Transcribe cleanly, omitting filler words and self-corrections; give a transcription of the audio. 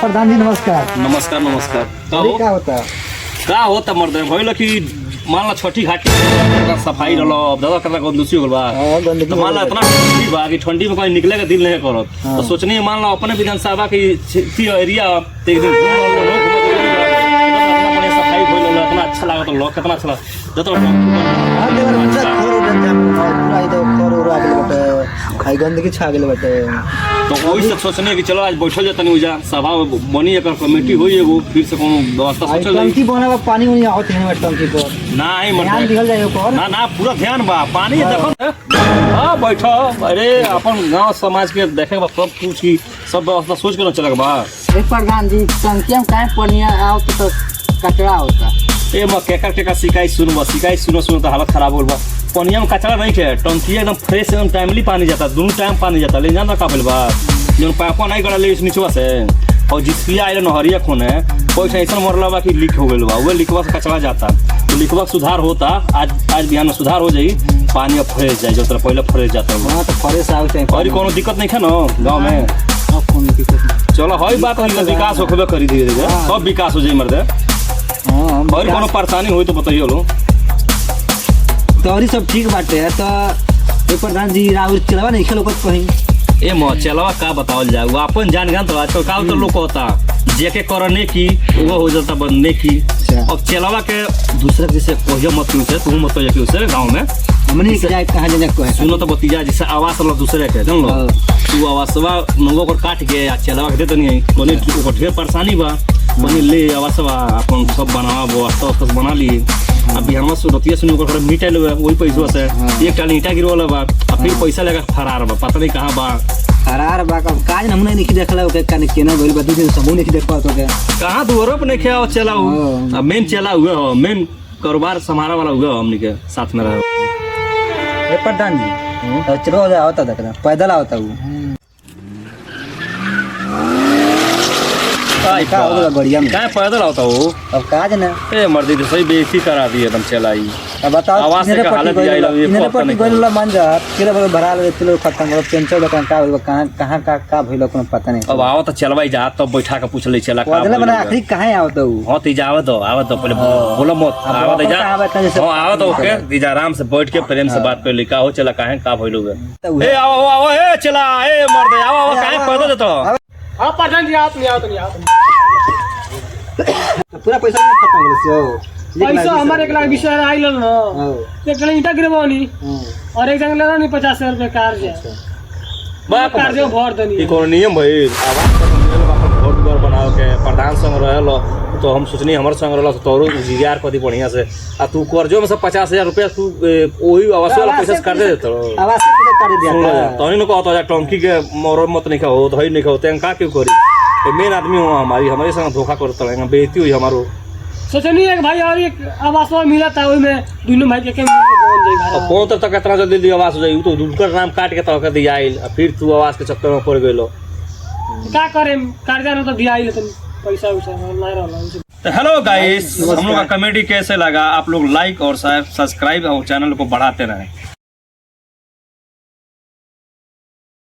प्रधान जी नमस्कार। नमस्कार नमस्कार। क्या होता मर्द भइल कि मान ला छठी घाटी सफाई रहलो दादा करला गंदुसी होल बा तो मान ला इतना ठंडी बा कि ठंडी में कोई निकले का दिल नहीं करत तो सोचनी मान ला अपने विधानसभा की एरिया ते एक दिन सफाई होइल इतना अच्छा लागत लोग कितना अच्छा जतो गंदगी छा गेल बटे तो वही से सोचने कि चलो आज बैठल जतनी उजा सभा बनी एक कमेटी होई एगो फिर से कोनो व्यवस्था सोचल टंकी बनावा पानी उनी आवत नहीं टंकी पर नहीं ध्यान दिहल जाए ऊपर ना ना पूरा ध्यान बा पानी देखो हां बैठो अरे अपन गांव समाज के देखे बा सब कुछ की सब व्यवस्था सोच के चलक बा प्रधान जी टंकी में काहे पानी आवत तो कचरा होता ए म केकर शिकायत सुनो तो हालत खराब होल बा पानी में कचरा नहीं है टंकी एकदम फ्रेश एकदम टाइमली पानी जाता दोनों टाइम पानी जाता ले जान का बोल बा जोन पाइप नहीं गड़ा ले नीचवा से और जिसकी आइल नहरिया खून है कोई ऐसा मरला बा कि लीक हो गेल बा वो लीकवा से कचरा जाता तो लीकवा सुधार होता आज बिहान में सुधार हो जाई पानी अब फ्रेश जाए जो तरह पहले फ्रेश जाता हां तो फ्रेश आवे चाहिए और कोनो दिक्कत नहीं है ना गांव में कौन दिक्कत चलो हई बात विकास होबे करी धीरे धीरे सब विकास हो जाई मर्दे हां और कोनो परेशानी होई तो बताइयो लो तोरी सब ठीक बाटे तो प्रधान जी राउर चलवा नहीं खेलो कहीं ए म चलवा का बतावल जाए वो अपन जान तो आजकल का तो लोग होता जेके करने की वो हो जाता बनने की अब चलवा के दूसरे जैसे कोहियो मत क्यों से तू मत तो क्यों से गांव में हमने जाए कहां जाने को है सुनो तो बतिया जैसे आवास वाला दूसरे के जान लो तू आवासवा नंगो को काट के आ चलवा के दे तो नहीं कोने को ढेर परेशानी बा बनी ले आवासवा अपन सब बनावा व्यवस्था बना ली अभी हम सुरतिया सुन ओकर मिटाइल वही पैसा से एक टाली ईटा गिरवला बा फिर पैसा लेकर फरार बा पता नहीं कहां बा फरार बा का काज हमने नहीं देखला ओके काने केना भइल बा दिन समूह नहीं देख पात ओके कहां दुवरो पे नहीं खेओ चलाऊ अब मेन चला हुआ हो मेन कारोबार संभारा वाला हुआ हमनी के साथ में रहो ए प्रधान जी चलो आवता देखना पैदल आवता हूं बढ़िया में क्या पैदल आता हो अब काज ना ए मर्दी तो सही बेइज्जती करा दी एकदम चलाई अब बताओ आवाज से हालत जाई लव ये पट्टी गोल मन जा किलो भरा ले किलो खत्म हो पेंचर दुकान का कहां का भइलो कोनो पता नहीं अब आओ तो चलवाई जा तब बैठा के पूछ ले चला का बदला बना आखिरी कहां आवत हो हां तो जावे तो आवे तो पहले बोलो मत आवे जा हां आवे तो ओके दीजा आराम से बैठ के प्रेम से बात कर ले का हो चला काहे का भइलो ए आओ ए चला ए मर्दे आओ काहे पैदल जतो हां प्रधान जी आप नहीं आओ पूरा पैसा खत्म हो गयो पैसा हमारे 1,20,000 आइल न एक जन ईटा गिरवानी और एक जन लेना नहीं 50,000 रुपए कार्य बा कार्य भर देनी ई कोनो नियम भई आवाज वोट घर बनाओ के प्रधान संग रहलो तो हम सोचनी हमर संग रहलो तो तोरो जिगार कदी बढ़िया से आ तू कर्जो में सब 50,000 रुपया तू ओही आवास वाला पैसा काट दे देतो आवास से पैसा काट दिया तोनी न कहतो जा टंकी के मोर मत नहीं खाओ धई नहीं खाओ तें का क्यों करी मेन आदमी हो हमारे संग धोखा करत रहेगा बेइज्जती हुई हमारो सोचनी एक भाई और एक आवास मिला था ओई में दोनों भाई के पहुंच जाई घर अब कौन तक इतना जल्दी आवास हो जाई तो दुलकर नाम काट के तक दिया आइल फिर तू आवास के चक्कर में पड़ गइलो का करे कर्जा न तो दिया आइल तो पैसा उसा नहीं रहला हेलो गाइस हम लोग का कमेडी कैसे लगा आप लोग लाइक और सब्सक्राइब और चैनल को बढ़ाते रहें।